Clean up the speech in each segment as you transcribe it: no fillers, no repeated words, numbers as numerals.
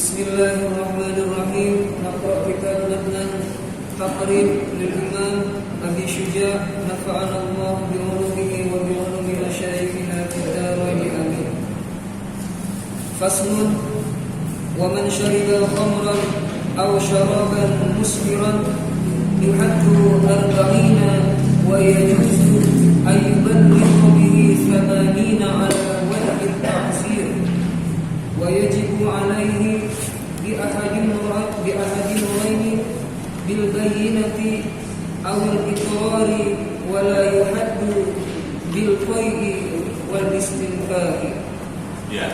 Bismillahirrahmanirrahim. Naqra kitab Ladnan Taqrib lil Imam Abi Syuja' nafa'ana Allah bi ulumihi wa bi ulumi masyayikhina fid dar فصل ومن شرب خمرا أو شرابا مسكرا يحد 40 ويجوز أن يبلغ به 80 على وجه التعزير ويجب عليه بأحد الأمرين بالبينة أو الإقرار ولا يحد بالقيء والاستنفاء. Ya,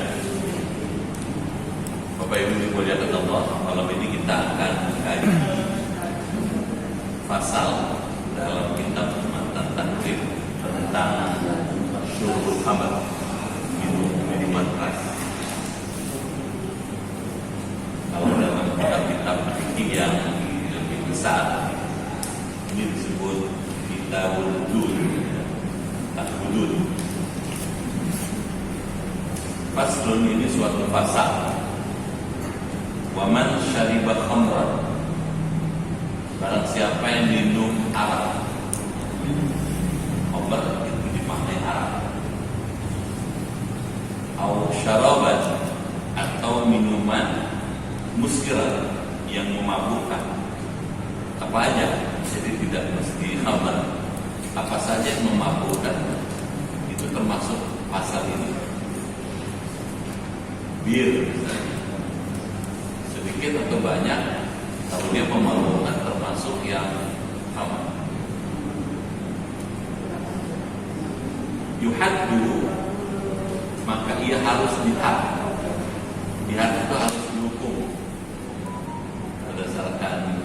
Bapak Ibu dimuliakan Allah, malam ini kita akan mengkaji pasal dalam kitab Matan Takrib tentang syurubul khamr, minuman keras. Kalau dalam kitab fikih yang lebih besar, ini disebut kitabul hudud. Faslun ini suatu fasal. Waman syariba khamran, barang siapa yang minum arak. Khamr itu dimaknai arak. Au syaraban, atau minuman muskiran yang memabukkan. Apa aja, jadi tidak mesti khamr, apa saja yang memabukkan itu termasuk pasal ini. Bir misalnya, sedikit atau banyak, kalau dia memabukkan termasuk yang khamr. Yuhaddu, maka ia harus dihad. Dihad itu harus dihukum berdasarkan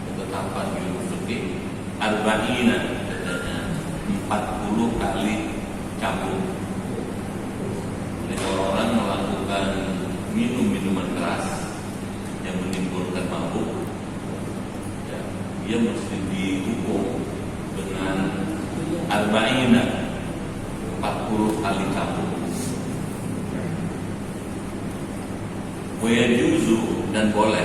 ketetapan ilmu fikih. Arba'ina, katanya 40 kali cambuk. Jadi kalau orang melakukan minuman keras yang menimbulkan mabuk, ya, dia mesti dihukum dengan arba'ina, 40 kali cambuk. Wa yajuzu, dan boleh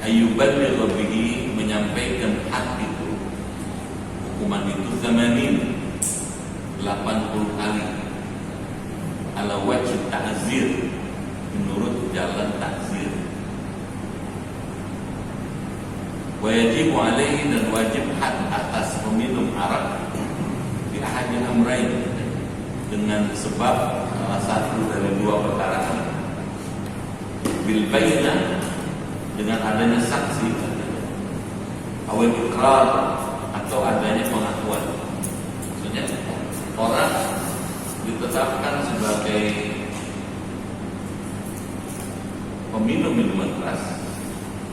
ayyuballigha bihi, menyampaikan had itu, hukuman itu 80 kali ala wajh ta'zir, menurut jalan ta'zir. Wa yajibu alaihi, dan wajib had atas peminum arak di ahadil amrain, dengan sebab salah satu dari dua perkara, bil bayyinah, dengan adanya saksi, awal ikrar, atau adanya pengakuan. Maksudnya orang ditetapkan sebagai peminum minuman keras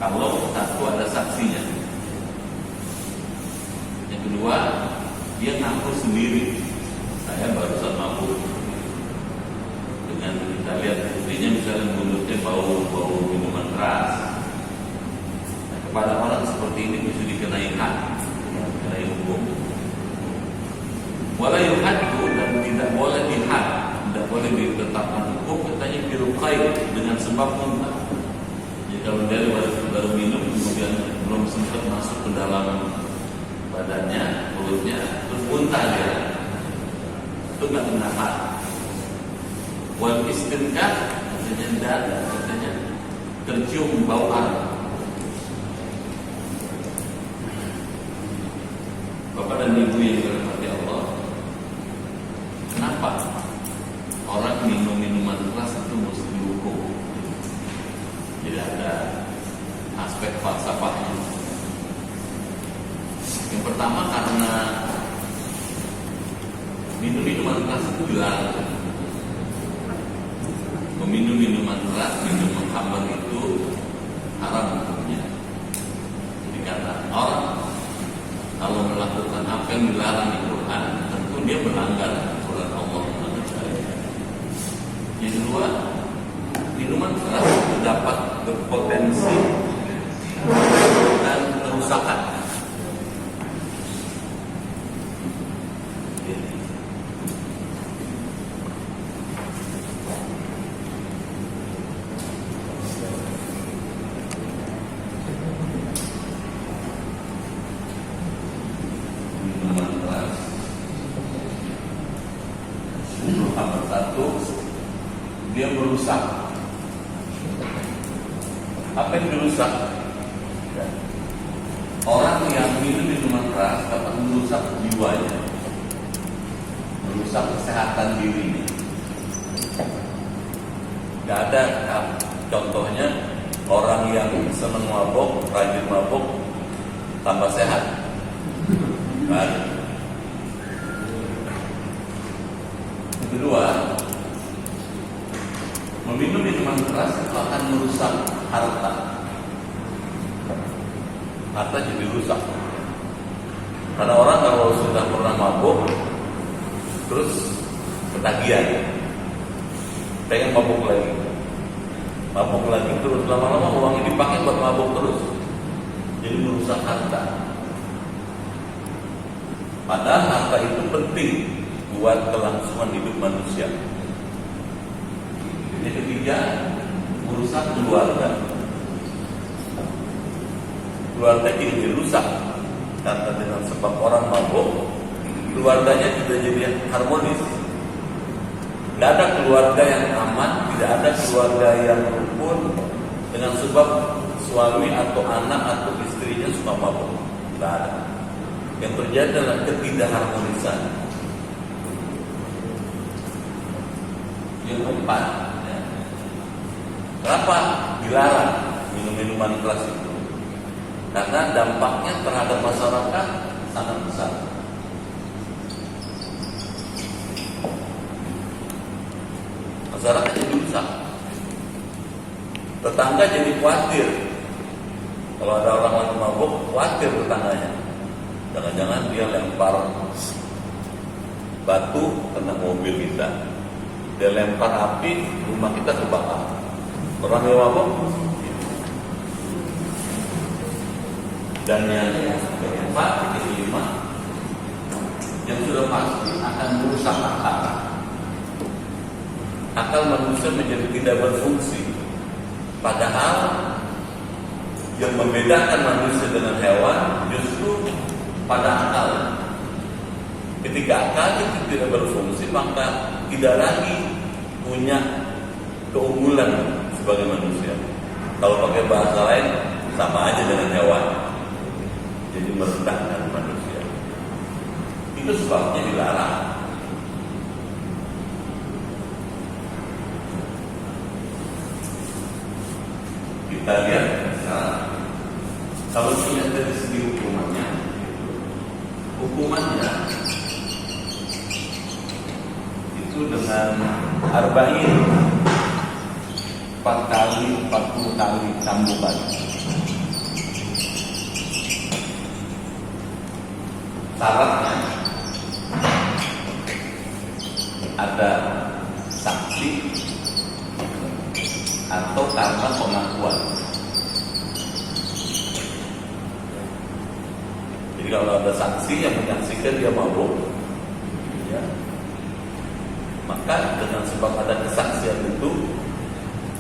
kalau satu ada saksinya, yang kedua dia ngaku sendiri, saya barusan mabuk. Dengan kita lihat buktinya, misalnya mulutnya bau minuman keras. Nah, kepada orang seperti ini bisa dikenai had, dikenai hukum. Wala yuhaddu, dan tidak boleh dihad, tidak boleh ditetapkan hukum, katanya biruqai, dengan sebab muntah. Jadi kalau dia baru minum, kemudian belum sempat masuk ke dalam badannya, mulutnya, terus muntah dia, itu nggak kena had. Wal istinkah, katanya tercium bau arak. Bapak dan Ibu yang dirahmati Allah, kenapa orang minum minuman keras itu mesti dihukum? Jadi ada aspek falsafahnya. Yang pertama, karena minum minuman keras itu dilarang. Meminum minuman keras, minuman khamr itu haram hukumnya. Jadi karena orang kalau melakukan apa yang dilarang di Quran, tentu dia melanggar aturan Allah. Yang kedua, minuman keras itu dapat berpotensi dan kerusakan. Nomor 1, dia merusak. Apa yang dirusak? Ya. Orang yang minum minuman keras dapat merusak jiwanya, merusak kesehatan dirinya. Gak ada contohnya orang yang senang mabok, rajin mabok, tambah sehat. Gak ada. Yang kedua, meminum minuman keras itu akan merusak harta. Harta jadi rusak. Karena orang kalau sudah pernah mabuk, terus ketagihan, pengen mabuk lagi terus, lama-lama uangnya dipakai buat mabuk terus, jadi merusak harta. Padahal harta itu penting buat kelangsungan hidup manusia. Yang ketiga, merusak keluarga. Keluarga jadi rusak karena dengan sebab orang mabuk, keluarganya tidak jadi harmonis. Tidak ada keluarga yang aman, tidak ada keluarga yang rukun dengan sebab suami atau anak atau istrinya suka mabuk. Tidak ada. Yang terjadi adalah ketidakharmonisan. Yang keempat, ya. Kenapa dilarang minum minuman keras itu? Karena dampaknya terhadap masyarakat sangat besar. Masyarakat jadi rusak. Tetangga jadi khawatir. Kalau ada orang lagi mabuk, khawatir tetangganya. Jangan-jangan dia lempar batu kena mobil kita. Dia lempar api, rumah kita kebakar. Orang yang mabuk. Dan yang keempat, kelima, yang sudah pasti akan merusak akal. Akal manusia menjadi tidak berfungsi. Padahal yang membedakan manusia dengan hewan justru pada akal. Ketika akal itu tidak berfungsi, maka tidak lagi punya keunggulan sebagai manusia. Kalau pakai bahasa lain, sama aja dengan hewan. Jadi merendahkan manusia. Itu sebabnya dilarang. Kita lihat sekarang, kalau dilihat dari segi hukumannya itu dengan arba'in 4 kali 40 kali cambukan. Syaratnya ada saksi atau karena pengakuan. Jadi kalau ada saksi yang menyaksikan dia mabuk, ya, maka dengan sebab ada kesaksian itu,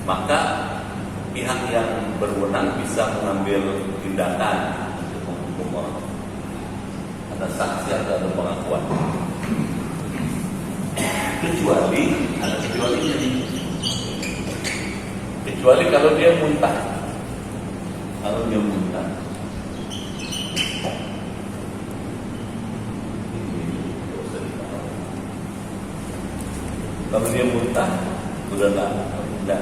maka pihak yang berwenang bisa mengambil tindakan untuk menghukum orang. Ada saksi atau ada pengakuan. Kecuali ada kecualinya nih. Kecuali kalau dia muntah. Kalau dia muntah. Kalau dia muntah, sudah enggak.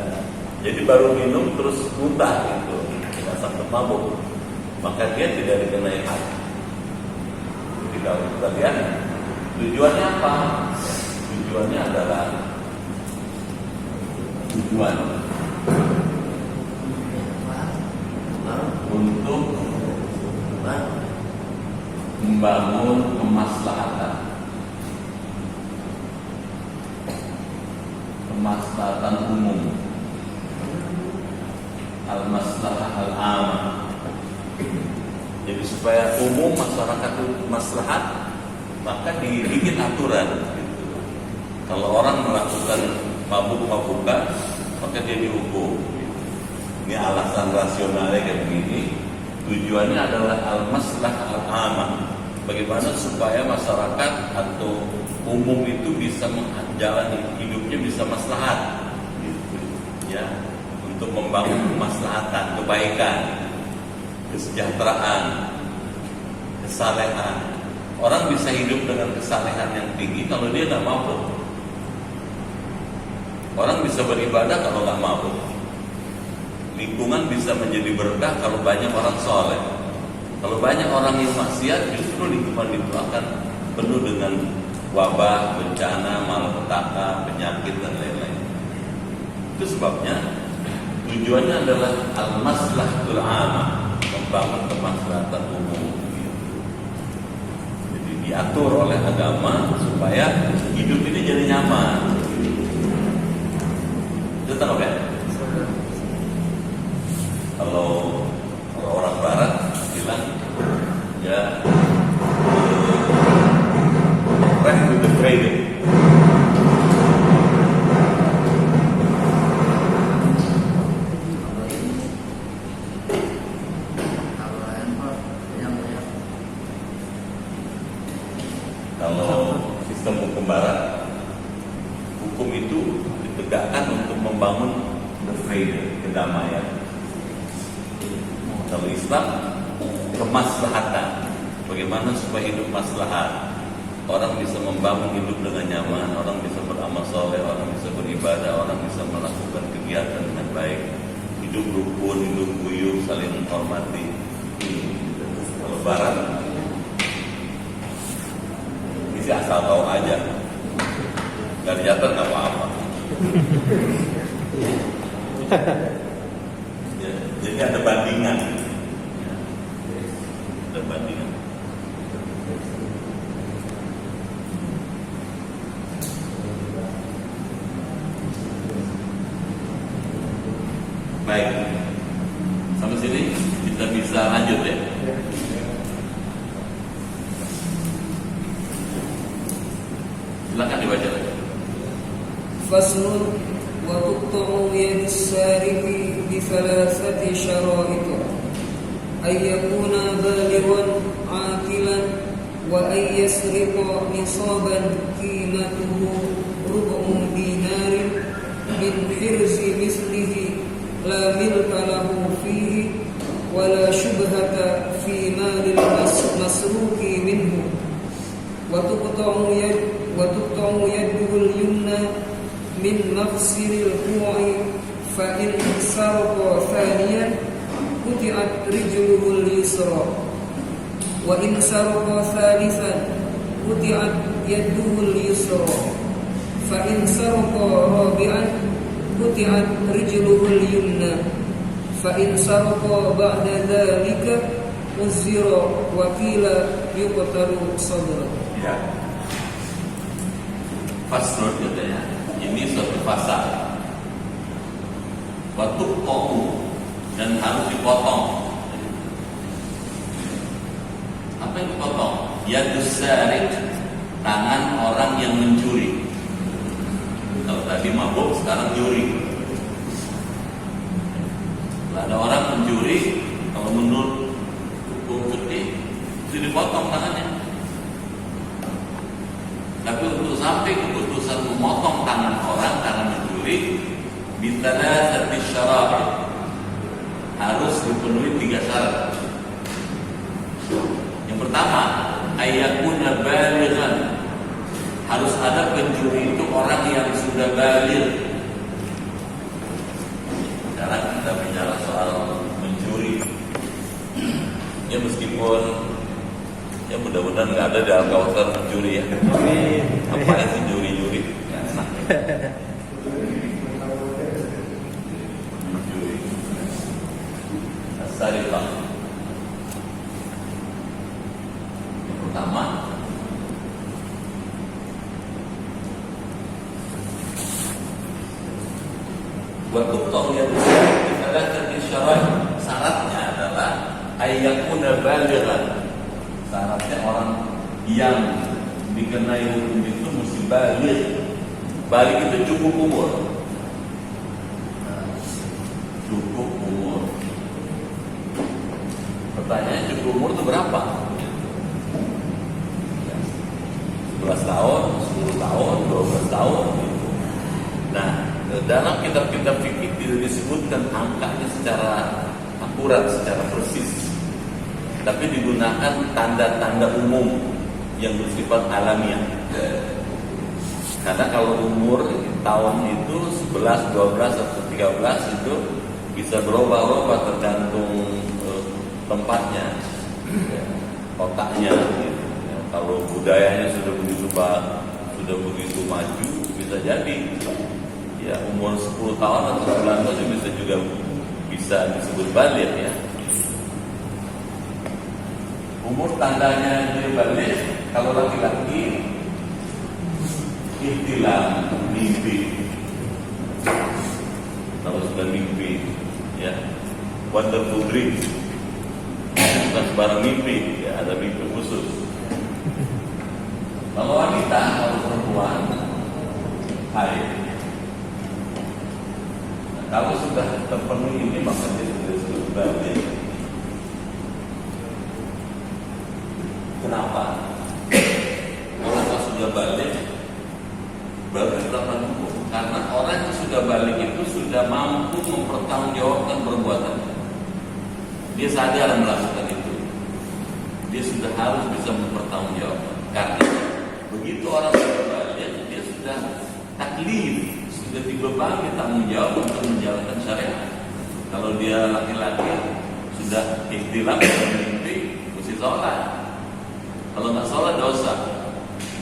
Jadi baru minum terus muntah gitu, tidak sampai mabuk, maka dia tidak dikenai had. Jadi kalau kita lihat tujuannya apa? Tujuannya adalah tujuan untuk membangun kemaslahatan umum, al-maslahah al-amah. Jadi supaya umum masyarakat itu maslahat, maka dibikin aturan gitu. Kalau orang melakukan mabuk-mabukan, maka dia dihukum. Ini alasan rasionalnya kayak begini. Tujuannya adalah al-maslahah al-amah. Bagaimana supaya masyarakat atau umum itu bisa menjalani hidupnya bisa maslahat. ya, untuk membangun kemaslahatan, kebaikan, kesejahteraan, kesalehan. Orang bisa hidup dengan kesalehan yang tinggi kalau dia nggak mabuk. Orang bisa beribadah kalau nggak mabuk. Lingkungan bisa menjadi berkah kalau banyak orang soleh. Kalau banyak orang yang maksiat, justru lingkungan itu akan penuh dengan wabah, bencana, malapetaka, penyakit dan lain-lain. Itu sebabnya tujuannya adalah al-maslahatul 'amah, membangun kemaslahatan umum. Jadi diatur oleh agama supaya hidup ini jadi nyaman. Itu tahu kan? Kalau orang Barat bilang ya right with the trading. Kalau sistem hukum Barat, hukum itu ditegakkan untuk membangun the freedom, kedamaian. Kalau Islam, kemaslahatan. Bagaimana supaya hidup maslahat? Orang bisa membangun hidup dengan nyaman, orang bisa beramal soleh, orang bisa beribadah, orang bisa melakukan kegiatan dengan baik. Hidup rukun, hidup guyup, saling menghormati. Kalau Barat, ini sih asal tahu aja. Gak diatur nggak apa-apa. Ya, jadi ada bandingan. Ada bandingan. Baik, sampai sini kita bisa lanjut ya. Silakan dibaca lagi. فصل وتقطع يد السارق بثلاثة شرائط أن يكون بالغا عاقلا وأن يسرق نصابا قيمته ربع دينار من حرز مثله لا ملك له فيه ولا شبهة في مال المسروق منه وتقطع يده اليمنى من مفصل الكوع فإن سرق ثانيا قطعت رجله اليسرى وإن سرق ثالثا قطعت يده اليسرى فإن سرق رابعا قطعت رجله اليمنى فإن سرق بعد ذلك أزر وقيل يقتل صدره. Ya. Faslun katanya. Ini suatu pasal. Waktu koku dan harus dipotong. Apa yang dipotong? Yadus sarik, tangan orang yang mencuri. Kalau tadi mabuk, sekarang nyuri. Kalau ada orang mencuri, kalau menurut hukum fikih itu dipotong tangannya. Tapi untuk sampai keputusan memotong tangan orang karena mencuri, bithalatati syarat, harus dipenuhi 3 syarat. Yang pertama, ayyakuna balighan, harus ada pencuri itu orang yang sudah baligh. Sekarang kita bicara soal mencuri. Ya meskipun ya mudah-mudahan nggak ada di kawasan mencuri ya. Apa sih juri-juri? Mencuri. Sarifah. Yang pertama, waktu tahu ya kita lihat di syaratnya adalah ayyakuna balighan. Syaratnya orang yang dikenai hukum itu mesti baligh. Baligh itu cukup umur. Cukup umur. Pertanyaannya cukup umur itu berapa? 11 tahun, 10 tahun, 12 tahun gitu. Nah, dalam kitab-kitab fikih tidak disebutkan angkanya secara akurat, secara persis, tapi digunakan tanda-tanda umum yang bersifat alamiah. Karena kalau umur tahun itu 11, 12, atau 13 itu bisa berubah-ubah tergantung tempatnya, otaknya. Gitu. Ya, kalau budayanya sudah begitu maju, bisa jadi ya umur 10 tahun atau 9 tahun bisa disebut balik ya. Umur tandanya dia balik kalau laki-laki ihtilam, mimpi. Kalau sudah mimpi, ya, wonderful dream, bukan sembarang mimpi, ya, ada mimpi khusus. Kalau wanita, kalau perempuan, haid. Nah, kalau sudah terpenuhi ini, maka dia sudah disebut balik. Kenapa? Kalau sudah balik, baru dilakukan hukum. Karena orang yang sudah balik itu sudah mampu mempertanggungjawabkan perbuatannya. Dia sadar melakukan itu. Dia sudah harus bisa mempertanggungjawabkan. Karena begitu orang sudah balik, dia sudah taklif, sudah dibebani tanggung jawab untuk menjalankan syariat. Kalau dia laki-laki sudah ikhtilaf dan mimpi, mesti sholat. Kalau nggak sholat dosa.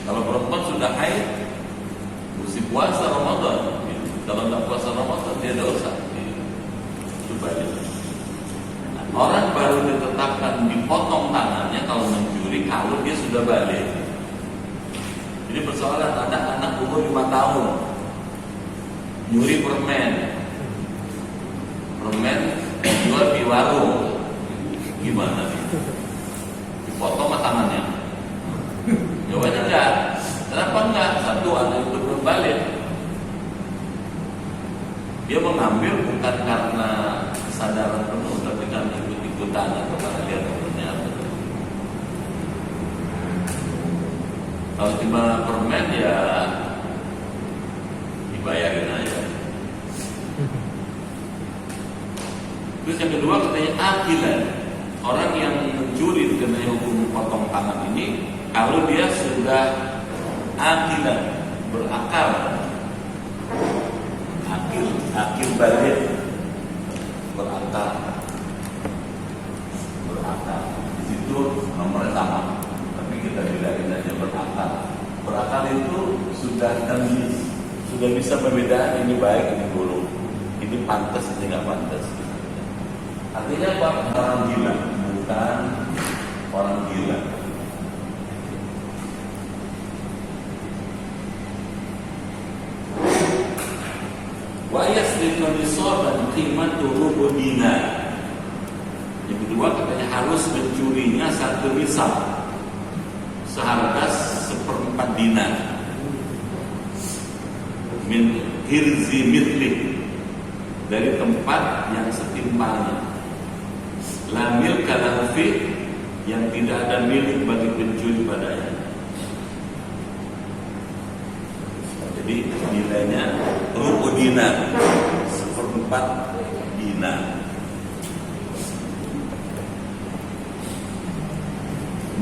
Kalau perempuan sudah haid, mesti puasa Ramadan. Kalau nggak puasa Ramadan dia dosa. Itu balik. Nah, orang baru ditetapkan dipotong tangannya kalau mencuri kalau dia sudah balik. Jadi persoalan anak-anak umur 5 tahun nyuri permen dijual di warung, gimana nih? Dipotong tangannya? Jawabannya enggak. Kenapa enggak? Satu, anak itu berbalik. Dia mengambil bukan karena kesadaran penuh, tapi karena ikut-ikutan atau karena dia ternyata. Kalau cuma permen ya dibayarin aja. Terus yang kedua katanya akilan. Orang yang mencuri dikenai hukum potong tangan ini kalau dia sudah akilan, berakal, akil balik, berakal. Di situ nomornya sama, tapi kita bilangin aja berakal. Berakal itu sudah tamyiz, sudah bisa membedakan ini baik, ini buruk, ini pantas, ini nggak pantas. Artinya apa? Orang gila, bukan orang gila. Wa yasrifu nisaban qimatu rubu dinar. Yang kedua katanya harus mencurinya 1 nisab seharga 1/4 dinar min hirzi mithli, dari tempat yang setimpalnya, la milka lahu fi, yang tidak ada milik bagi pencuri padanya. Jadi nilainya rubu dinar, 1/4 dinar.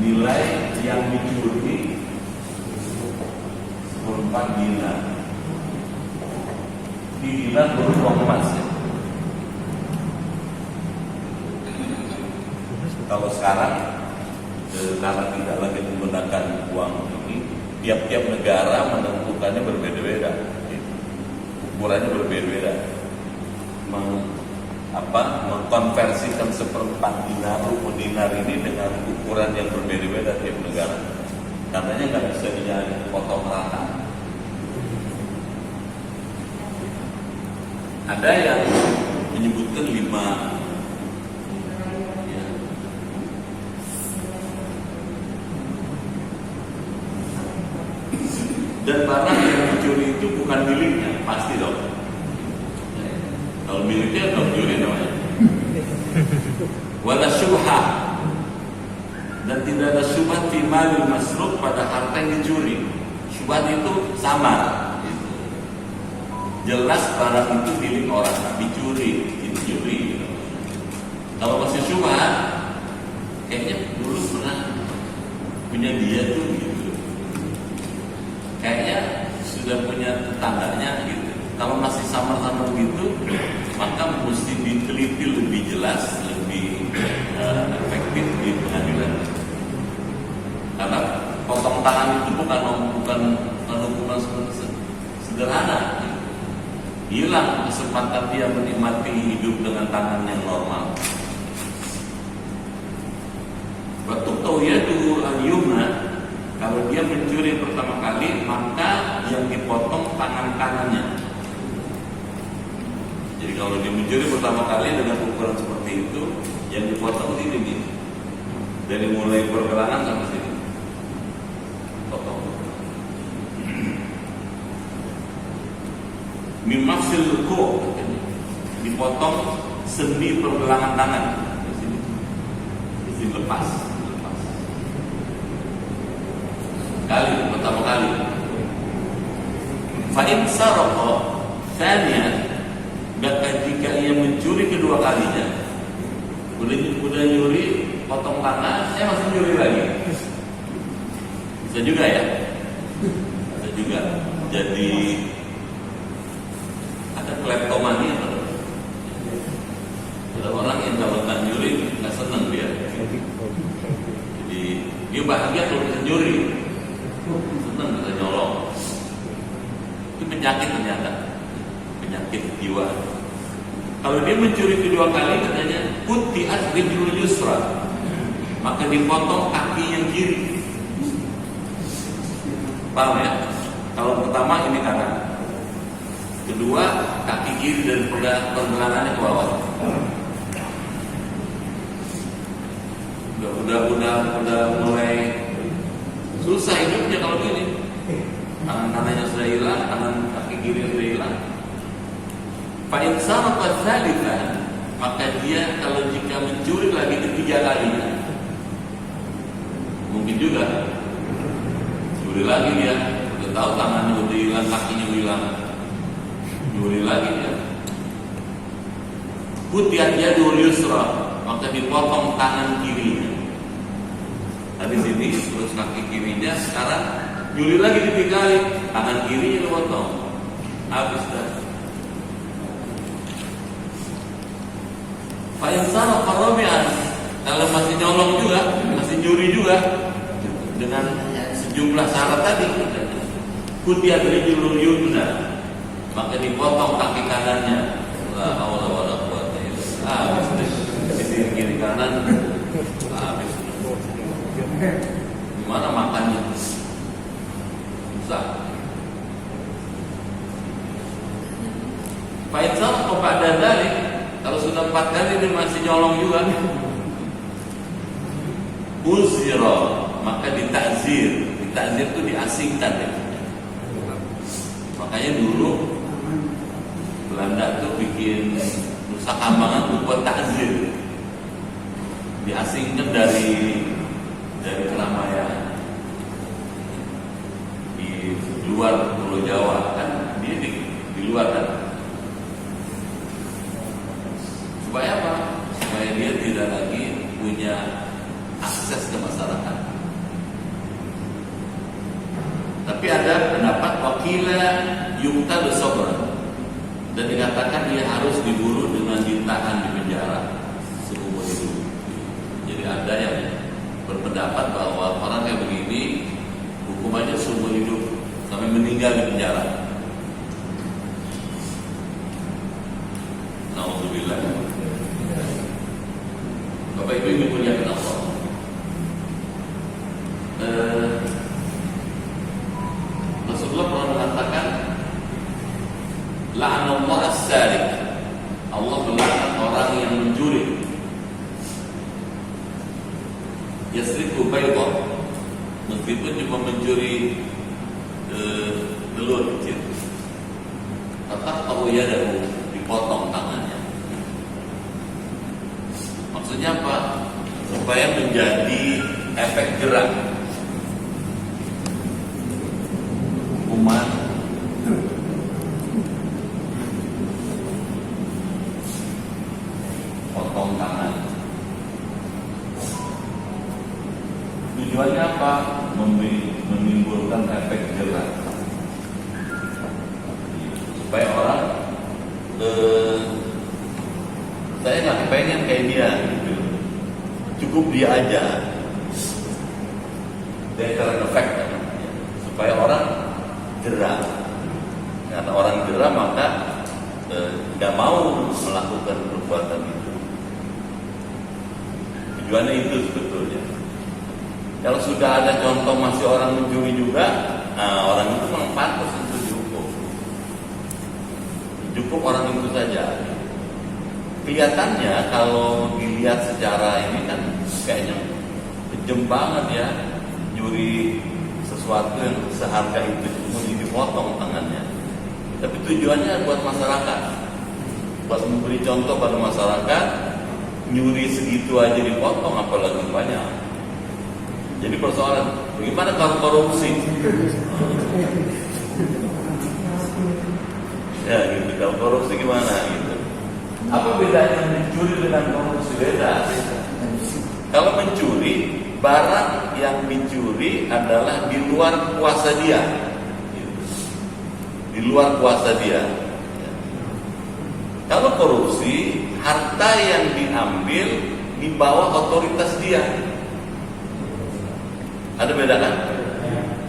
Nilai yang dicuri 1/4 dinar. Di dinar beruang emas ya. Kalau sekarang karena tidak lagi menggunakan uang ini, tiap-tiap negara menentukannya berbeda-beda, ukurannya berbeda-beda. Mengkonversikan 1/4 dinar, rubu dinar ini dengan ukuran yang berbeda-beda tiap negara. Katanya nggak bisa dipotong rata. Ada yang menyebutkan 5. Dan barang yang dicuri itu bukan miliknya, pasti dong. Kalau miliknya dong curi namanya. Wala syubha, dan tidak ada syubhat fi malil masruq, pada harta yang dicuri. Syubhat itu samar. jelas barang itu milik orang, dicuri, dicuri. Kalau masih syubhat, kayaknya dulu pernah punya dia tuh gitu. Kayaknya sudah punya tetangganya gitu. Kalau masih samar-samar gitu, maka mesti diteliti lebih jelas, lebih efektif di pengadilan. Karena potong tangan itu bukan hukuman sederhana. Hilang kesempatan dia menikmati hidup dengan tangan yang normal. Waktu tauyadu al-yumna, kalau dia mencuri pertama kali, maka yang dipotong tangan kanannya. Jadi kalau dia mencuri pertama kali dengan ukuran seperti itu, yang dipotong ini nih, dari mulai pergelangan sampai sini, potong. Mimafsil luko, dipotong sendi pergelangan tangan, di sini, lepas. Pertama kali. Fa'in saroko thaniyan, bahkan jika ia mencuri kedua kalinya, udah nyuri potong tangan, saya masih nyuri lagi. Bisa juga ya? Bisa juga. Jadi ada kleptomania. Ada orang yang kalau tak nyuri nggak senang dia. Jadi dia bahagia kalau bisa nyuri. Senang bisa nyolong. Itu penyakit ternyata, penyakit jiwa. Kalau dia mencuri kedua kali, katanya qutti'at rijlul yusra, maka dipotong kaki yang kiri. Paham ya? Kalau pertama ini kanan, kedua kaki kiri dan pergelangannya ke bawah. Udah mulai susah hidupnya kalau gini. Tangan kanannya sudah hilang, tangan kaki kiri sudah hilang. Fa'in sarqa tsalitsan, maka dia kalau jika mencuri lagi ketiga kalinya, mungkin juga curi lagi dia, udah tahu tangannya udah hilang, kakinya hilang, curi lagi dia. Qutti'at yadul yusra, maka dipotong tangan kirinya. Tadi sini terus kaki kirinya, sekarang nyuri lagi ketiga kali, tangan kirinya dipotong, habis dah. Fa'in sarqa rabi'an, kalau masih nyolong juga, masih nyuri juga dengan sejumlah syarat tadi, qutti'at rijlul yumna, maka dipotong kaki kanannya. La haula wala quwwata illa billah. Habis sisi kiri kanan, habis. Gimana makannya? Susah. Fa'in sarqa ba'da dzalik, kalau sudah 4 kali dia masih nyolong juga, uzira, maka ditakzir. Ditakzir itu diasingkan ya. Makanya dulu Belanda tuh bikin Nusa Kambangan tuh buat takzir, diasingkan dari keramaian di luar Pulau Jawa kan, dia di luar kan. Supaya apa? Supaya dia tidak lagi punya akses ke masyarakat. Tapi ada pendapat wakila yuqtalu sabran, dan dikatakan dia harus diburu dengan ditahan di penjara seumur hidup. Jadi ada yang berpendapat bahwa orang kayak begini hukumannya seumur hidup sampai meninggal di penjara. Alhamdulillah. Bapak Ibu yang dimuliakan Allah, Rasulullah pernah mengatakan, la'anallahu as-sariq, Allah melaknat orang yang mencuri. Yasriqu baydah, meskipun cuma mencuri telur kecil, tetap tahu ya dahu, dipotong tangannya. Maksudnya apa? Supaya menjadi efek jerak. Hukuman supaya orang saya nggak pengen kayak dia gitu. Cukup dia aja. Deterrent effect namanya. Supaya orang jerah. Karena orang jerah maka nggak mau melakukan perbuatan itu. Tujuannya itu sebetulnya. Kalau sudah ada contoh masih orang mencuri juga, nah orang itu memang pantas untuk dihukum. Cukup orang itu saja. Kelihatannya kalau dilihat secara ini kan kayaknya kejam banget ya, nyuri sesuatu yang seharga itu mau dipotong tangannya. Tapi tujuannya buat masyarakat, buat memberi contoh pada masyarakat. Nyuri segitu aja dipotong, apalagi banyak. Jadi persoalan, bagaimana kalau korupsi? Ya gitu, kalau korupsi gimana gitu? Apa bedanya mencuri dengan korupsi? Beda. Kalau mencuri, barang yang dicuri adalah di luar kuasa dia. Di luar kuasa dia. Kalau korupsi, harta yang diambil di bawah otoritas dia. Ada beda kan?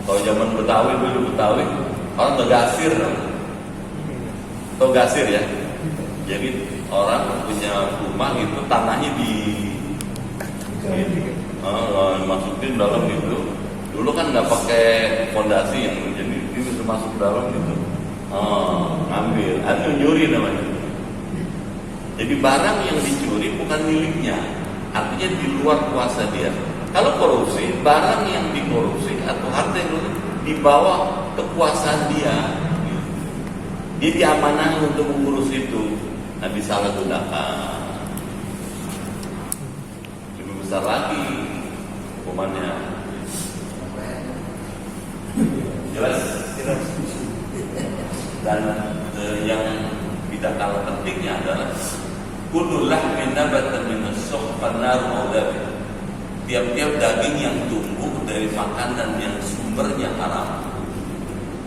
Kalau zaman Betawi dulu orang ngegasir. Tahu gasir ya? Jadi orang punya rumah itu tanahnya masukin dalam gitu. Dulu kan nggak pakai fondasi yang jadi ini bisa masuk dalam gitu. Ngambil, itu nyuri namanya. Jadi barang yang dicuri bukan miliknya, artinya di luar kuasa dia. Kalau korupsi, barang yang dikorupsi atau harta yang di bawah kekuasaan dia, dia diamanahkan untuk mengurus itu, nah disalahgunakan. Lebih besar lagi hukumannya. Jelas? Dan yang tidak kalah pentingnya adalah kullu lahmin nabata min as-sukh fan-nar mawdabi. Tiap-tiap daging yang tumbuh dari makanan yang sumbernya haram,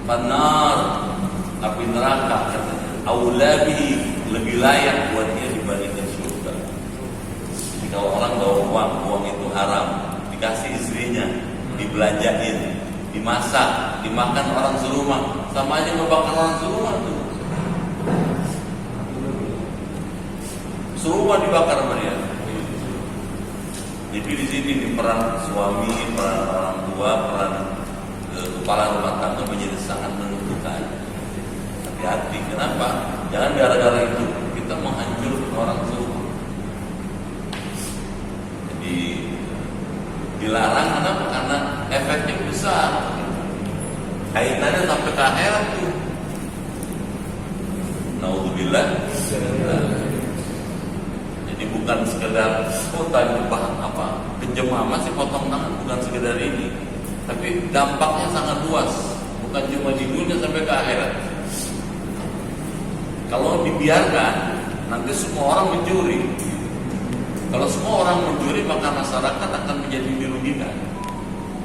fan-nar, api neraka, aulabi, lebih layak buat dia dibandingkan surga. Jadi kalau orang bawa uang itu haram, dikasih istrinya, dibelanjain, dimasak, dimakan orang serumah, sama aja ngebakar orang serumah tuh. Serumah dibakar sama dia. Jadi di sini di peran suami, peran orang tua, peran kepala rumah tangga menjadi sangat menentukan. Hati-hati, kenapa? Jangan gara-gara itu kita menghancurkan orang semua. Jadi dilarang kenapa? Karena efeknya besar. Kaitannya sampai ke akhirat tuh. Naudzubillah. Jadi bukan sekedar tadi apa kejam amat sih potong tangan, bukan sekedar ini, tapi dampaknya sangat luas, bukan cuma di dunia sampai ke akhirat. Kalau dibiarkan nanti semua orang mencuri. Kalau semua orang mencuri maka masyarakat akan menjadi dirugikan.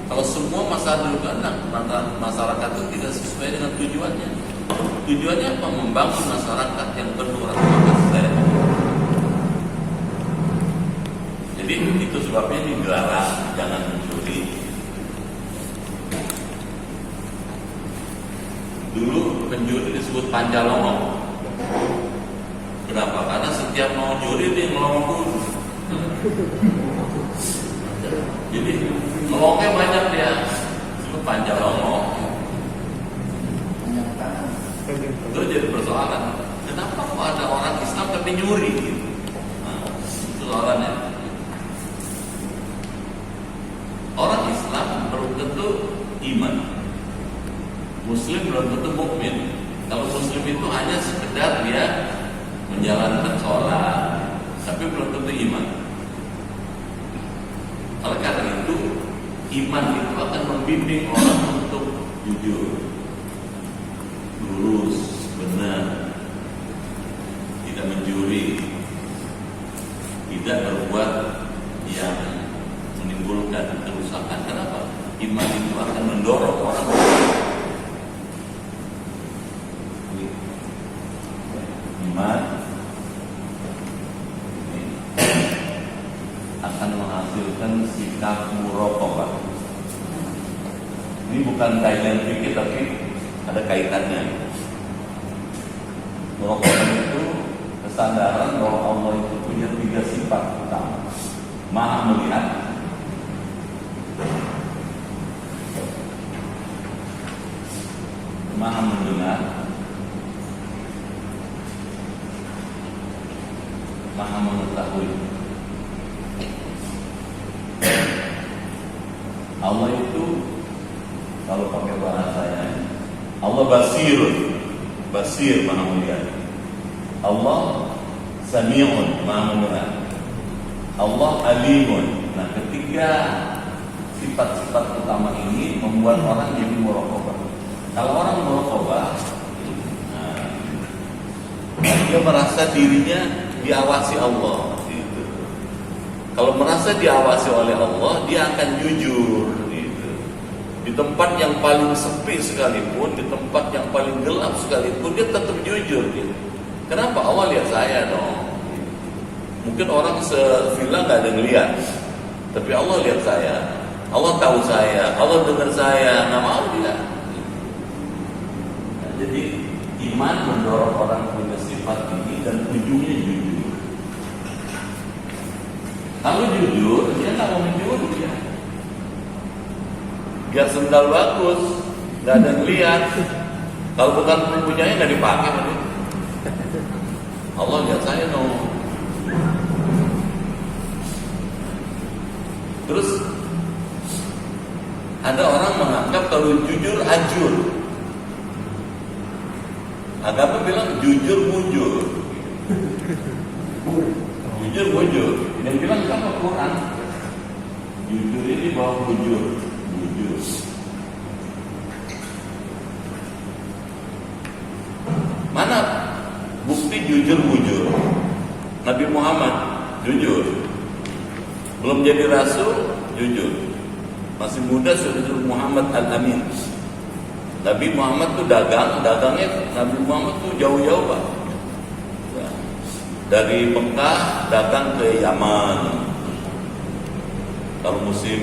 Kalau semua masyarakat itu tidak sesuai dengan tujuannya. Tujuannya apa? Membangun masyarakat yang penuh rasa kasih. Jadi itu sebabnya dilarang jangan mencuri. Dulu pencuri disebut panjalongok. Kenapa? Karena setiap mau curi dia ngelongok dulu. Jadi ngelongoknya banyak dia. Itu panjalongok. Itu jadi persoalan. Kenapa kok ada orang Islam tapi nyuri? Nah, itu soalannya. Orang Islam belum tentu iman, Muslim belum tentu mukmin. Kalau Muslim itu hanya sekedar dia menjalankan sholat, tapi belum tentu iman. Oleh karena itu, iman itu akan membimbing orang untuk jujur, lurus, benar, tidak mencuri, tidak berbuat yang menimbulkan kerusakan. Kenapa? Iman itu akan mendorong orang. bukan kajian fikih tapi ada kaitannya. Muraqabah itu kesadaran bahwa Allah itu punya 3 sifat utama. Maha melihat, Maha mendengar, Maha mengetahui. Allah itu kalau pakai bahasanya, Allah basir, Maha melihat. Allah sami'un, Maha mendengar. Allah alimun. Nah, ketiga sifat-sifat utama ini membuat orang jadi muraqabah. Kalau orang muraqabah, dia merasa dirinya diawasi Allah. Gitu. Kalau merasa diawasi oleh Allah, dia akan jujur. Gitu. Di tempat yang paling sepi sekalipun, di tempat yang paling gelap sekalipun, dia tetap jujur. Gitu. Kenapa? Allah lihat saya dong. Mungkin orang sevilla nggak ada ngeliat, tapi Allah lihat saya, Allah tahu saya, Allah dengar saya, nggak mau dia. Nah, jadi iman mendorong orang punya sifat ini dan ujungnya jujur. Kalau jujur, dia nggak mau mencuri ya. Biar sendal bagus, nggak ada ngeliat. Kalau bukan punyanya nggak dipakai, Allah lihat saya dong. Terus ada orang menganggap kalau jujur ajur. Agama bilang jujur mujur. Jujur mujur. Yang bilang sama Quran. Jujur ini bawa mujur. Mana bukti jujur mujur? Nabi Muhammad jujur. Belum jadi rasul, jujur. Masih muda sudah disebut Muhammad Al-Amin. Nabi Muhammad tuh dagangnya Nabi Muhammad tuh jauh-jauh Pak. Ya. Dari Mekah dagang ke Yaman. Kalau musim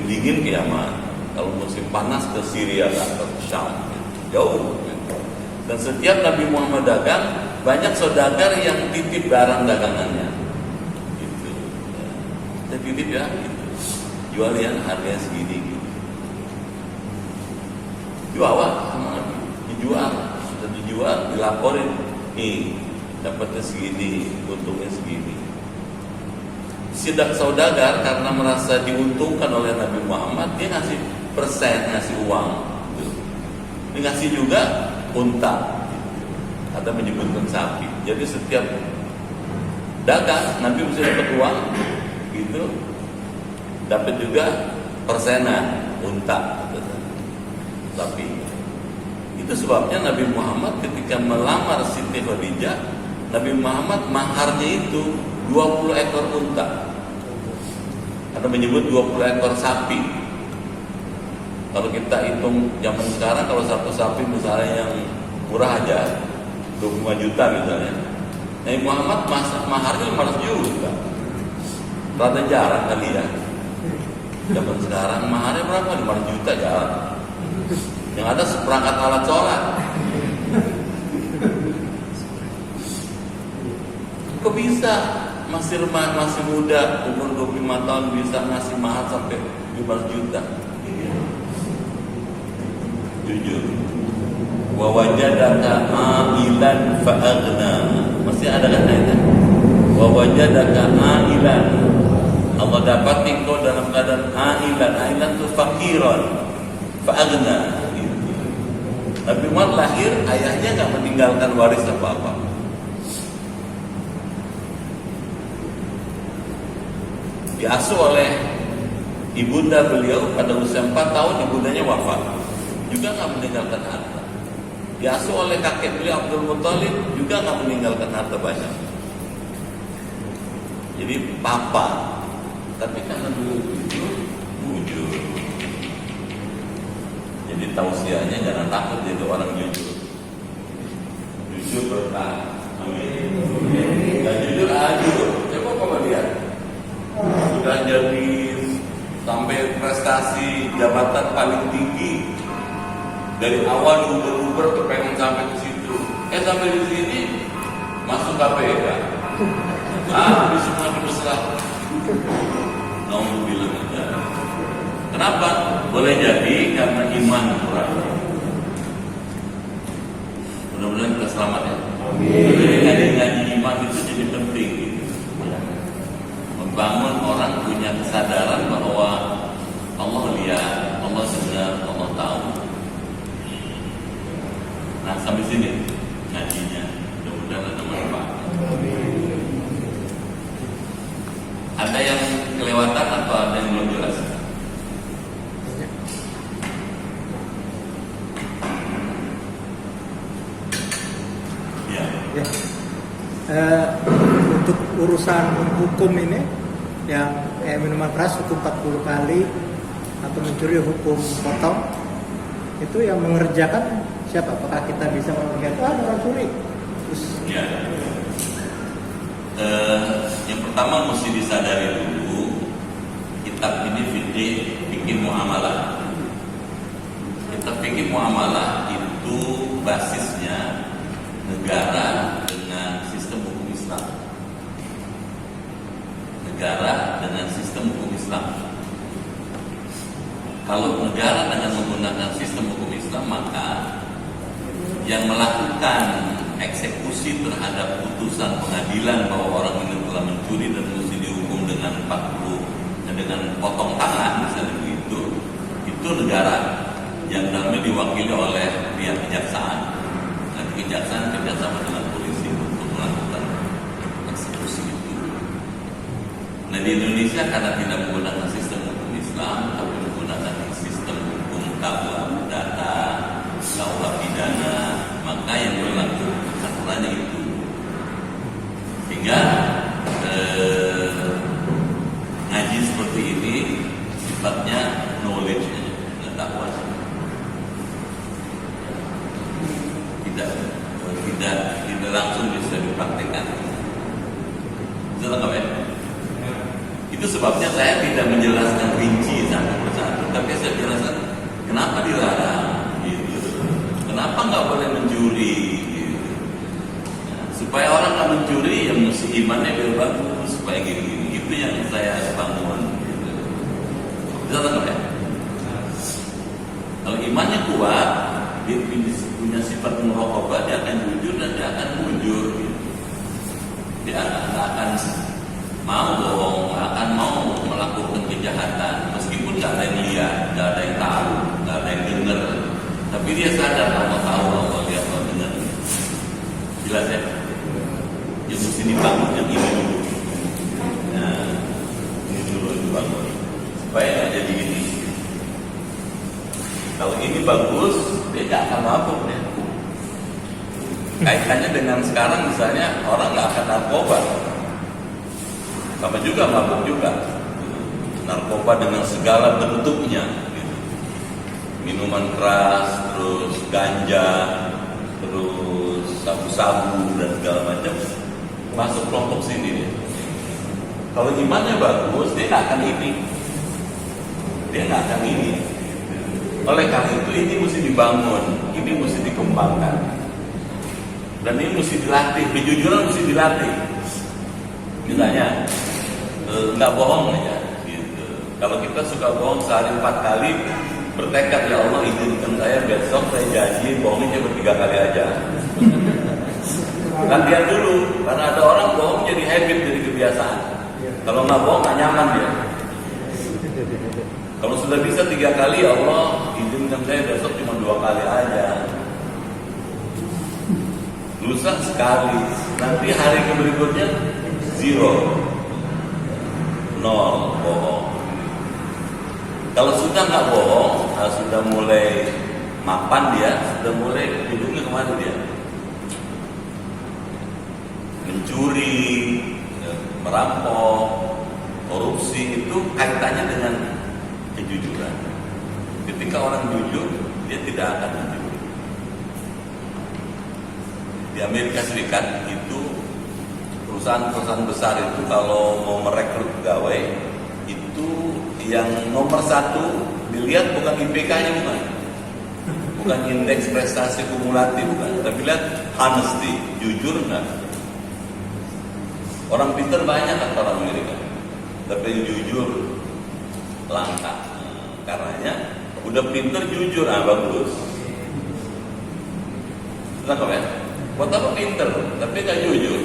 dingin ke Yaman, kalau musim panas ke Syria atau ke Syam. Jauh. Dan setiap Nabi Muhammad dagang, banyak saudagar yang titip barang dagangannya. Titip ya, gitu. Jual ya harganya segini gitu. Jual sama Nabi, dijual, sudah dijual, dilaporin, nih dapatnya segini, untungnya segini. Sidak saudagar karena merasa diuntungkan oleh Nabi Muhammad, dia ngasih persen, ngasih uang, gitu. Dia ngasih juga unta, atau menyebutkan sapi. Jadi setiap dagang Nabi bisa dapat uang. Itu dapat juga persenan unta, tapi itu sebabnya Nabi Muhammad ketika melamar Siti Khadijah, Nabi Muhammad maharnya itu 20 ekor unta, atau menyebut 20 ekor sapi. Kalau kita hitung zaman sekarang, kalau satu sapi misalnya yang murah aja 25 juta misalnya, Nabi Muhammad maharnya 500 juta. Rada jarang kali ya. Zaman sekarang maharnya berapa? 5 juta jarang. Yang ada seperangkat alat sholat. Kok bisa masih muda, umur 25 tahun bisa ngasih mahar sampai 5 juta? Jujur. Wa wajadaka ailan fa'aghna. Masih ada kata itu. Wa wajadaka ailan. Allah dapati kau dalam keadaan ailan itu fakiran, fa'aghna. Nabi Muhammad lahir, ayahnya nggak meninggalkan waris apa-apa. Diasuh oleh ibunda beliau pada usia 4 tahun, ibundanya wafat, juga nggak meninggalkan harta. Diasuh oleh kakek beliau Abdul Muthalib, juga nggak meninggalkan harta banyak. Jadi papa. Tapi karena dulu itu jujur. Jadi tausiahnya jangan takut jadi orang jujur. Jujur berkah. Amin. Dan jujur ajur. Coba lihat. Sudah jadi sampai prestasi jabatan paling tinggi. Dari awal diuber-uber tuh pengen sampai ke situ. Sampai di sini masuk KPK. Di semua diberserah. Alhamdulillah. Kenapa? Boleh jadi karena iman kurang. Mudah-mudahan kita selamat ya. Ngaji iman itu jadi penting. Membangun orang punya kesadaran bahwa Allah lihat, Allah dengar, Allah tahu. Nah sampai sini ngajinya, mudah-mudahan ada manfaat. Ada yang kelewatan atau ada yang belum jelas? Ya. Untuk urusan hukum ini yang minuman keras hukum 40 kali atau mencuri hukum potong, itu yang mengerjakan siapa? Apakah kita bisa melihat ada orang curi? Terus Ya. Yang pertama mesti disadari dulu, kitab ini fikih muamalah. Kitab fikih muamalah itu basisnya negara dengan sistem hukum Islam. Negara dengan sistem hukum Islam. Kalau negara dengan menggunakan sistem hukum Islam, maka yang melakukan eksekusi terhadap putusan pengadilan bahwa orang ini telah mencuri dan mesti dihukum dengan 40 dan dengan potong tangan misalnya begitu, itu negara yang dalamnya diwakili oleh pihak kejaksaan. Nanti kejaksaan kerjasama dengan polisi untuk melakukan eksekusi itu. Nah di Indonesia karena tidak menggunakan sistem hukum Islam, tapi menggunakan sistem hukum KUA perdata, KUA pidana, maka yang berlaku aturannya itu. Sehingga ngaji seperti ini sifatnya knowledge, pengetahuan. Tidak langsung bisa dipraktikkan. Bisa lengkap ya? Itu sebabnya saya tidak menjelaskan rinci satu persatu, tapi saya jelaskan kenapa dilarang, gitu. Kenapa nggak boleh mencuri, gitu. Nah, supaya orang nggak mencuri, ya mesti imannya biar bagus, supaya gini-gini. Itu yang saya bangun. Gitu. Bisa lengkap ya? Kalau imannya kuat, dia punya sifat muraqabah, dia akan jujur dan dia akan mujur. Gitu. Dia nggak akan mau bohong, nggak akan mau melakukan kejahatan, meskipun nggak ada yang lihat, nggak ada yang tahu, nggak ada yang dengar, tapi dia sadar Allah tahu, Allah lihat, Allah dengar. Jelas ya? Yang mesti dibangun yang ini dulu. Nah, ini dulu dibangun supaya nggak jadi ini. Kalau ini bagus, dia nggak akan mabuk ya. Kaitannya dengan sekarang misalnya orang nggak akan narkoba. Sama juga mabuk juga. Narkoba dengan segala bentuknya gitu. Minuman keras, terus ganja, terus sabu-sabu dan segala macam masuk kelompok sini nih. Kalau imannya bagus, dia nggak akan ini. Dia nggak akan ini. Oleh karena itu ini mesti dibangun, ini mesti dikembangkan. Dan ini mesti dilatih, kejujuran mesti dilatih. Misalnya nggak bohong aja gitu. Kalau kita suka bohong sehari 4 kali, bertekad ya Allah izinkan saya besok saya janji bohongnya cuma 3 kali aja. Latihan dulu, karena ada orang bohong jadi habit, jadi kebiasaan. Kalau nggak bohong nggak nyaman dia. Kalau sudah bisa 3 kali, ya Allah izinkan saya besok cuma 2 kali aja. Lusa sekali, nanti hari berikutnya 0 bohong. Kalau sudah nggak bohong, sudah mulai mapan dia, sudah mulai ujungnya kemana dia? Mencuri, merampok, korupsi itu kaitannya dengan kejujuran. Ketika orang jujur, dia tidak akan mencuri. Di Amerika Serikat itu perusahaan-perusahaan besar itu kalau mau merekrut pegawai itu itu yang nomor satu dilihat bukan IPK-nya, bukan indeks prestasi kumulatif, bukan, tapi lihat honesty, jujur enggak. Orang pintar banyak kan orang Amerika, tapi yang jujur langka. Karenanya udah pintar jujur, bagus. Kenapa ya? Buat apa pintar tapi nggak jujur?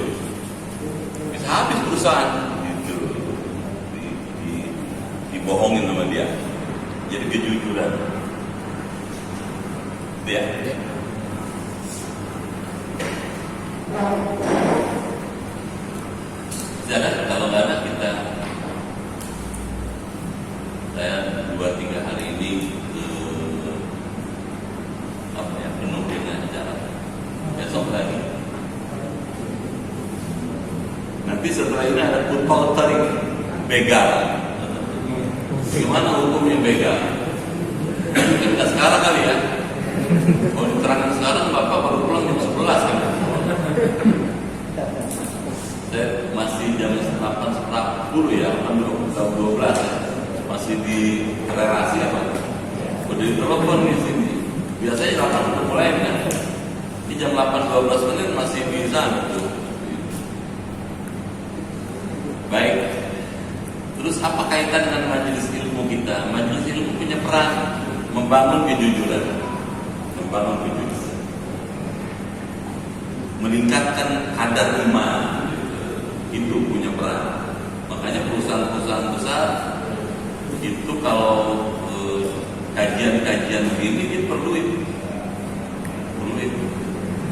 Bisa habis perusahaan. Dibohongin sama dia, jadi kejujuran dia. Jangan kalau nggak ada kita, saya 2-3 hari ini penuh dengan acara. Besok lagi. Nanti setelah ini ada kutol tarik begal. Gimana hukumnya begal? Kita sekarang kali ya. Kalau diterangkan sekarang, Bapak baru pulang jam 11 kan? Saya masih jam 8.40 ya, jam 12 masih di relasi apa? Udah ditelepon di sini. Biasanya 8 udah mulai kan? Di jam 8.12 menit masih di sana tuh. Baik. Terus apa kaitan dengan majelis ilmu kita? Majelis ilmu punya peran membangun kejujuran, meningkatkan kadar iman, itu punya peran. Makanya perusahaan-perusahaan besar itu kalau kajian-kajian begini dia perlu itu,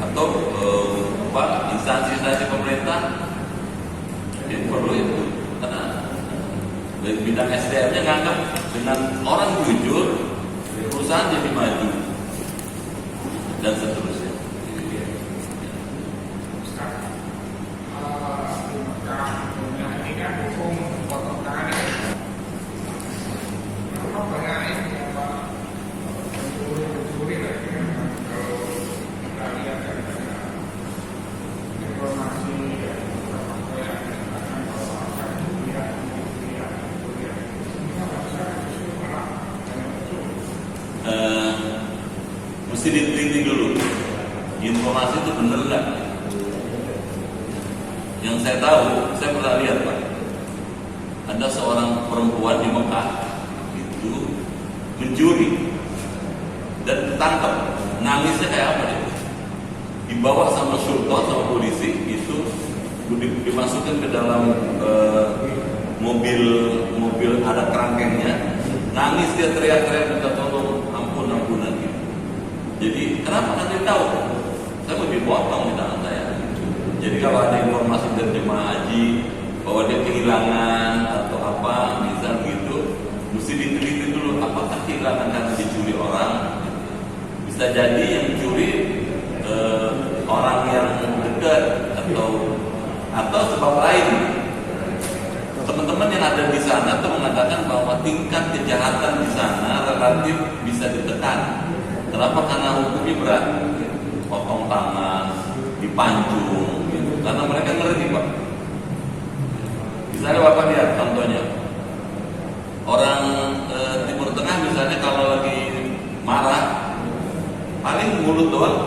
atau instansi-instansi pemerintah dia perlu itu. Karena dari bidang SDM-nya nganggap dengan orang jujur perusahaan jadi maju dan seterusnya. Mesti diteliti dulu informasi itu benar nggak. Yang saya tahu, saya pernah lihat Pak, ada seorang perempuan di Mekah itu mencuri dan ditangkap. Nangisnya kayak apa dia? Dibawa sama syurga, sama polisi, itu dimasukkan ke dalam mobil ada kerangkengnya. Nangis dia, teriak-teriak minta tolong, ampunan gitu. Jadi kenapa nanti tahu? Saya mau dipotong di tangan saya. Jadi kalau ada informasi dari jemaah haji bahwa dia kehilangan atau apa, misal gitu, mesti diteliti dulu apakah kehilangan karena dicuri orang. Bisa jadi yang curi orang yang dekat atau sebab lain. Teman-teman yang ada di sana tuh mengatakan bahwa tingkat kejahatan di sana relatif bisa ditekan. Kenapa? Karena hukumnya berat, potong tangan, dipancung, gitu. Karena mereka ngerti Pak. Misalnya Bapak lihat contohnya, orang Timur Tengah misalnya kalau lagi marah, paling mulut doang,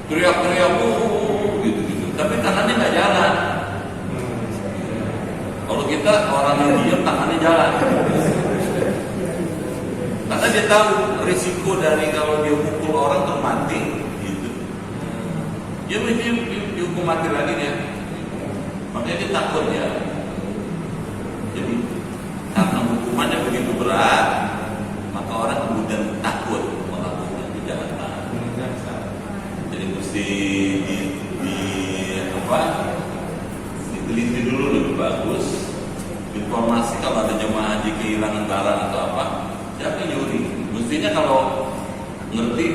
teriak-teriak, gitu. Tapi tangannya nggak jalan. Kalau kita orang yang diam, tangannya jalan. Karena dia tahu risiko dari kalau dia pukul orang termati, gitu. Dia dihukum mati lagi dia. Makanya dia takut ya. Jadi karena hukumannya begitu berat, maka orang kemudian takut melakukan kejahatan. Jadi mesti diteliti dulu lebih bagus. Informasi kalau ada jemaah haji kehilangan barang atau apa, siapa yang nyuri? Mestinya kalau ngerti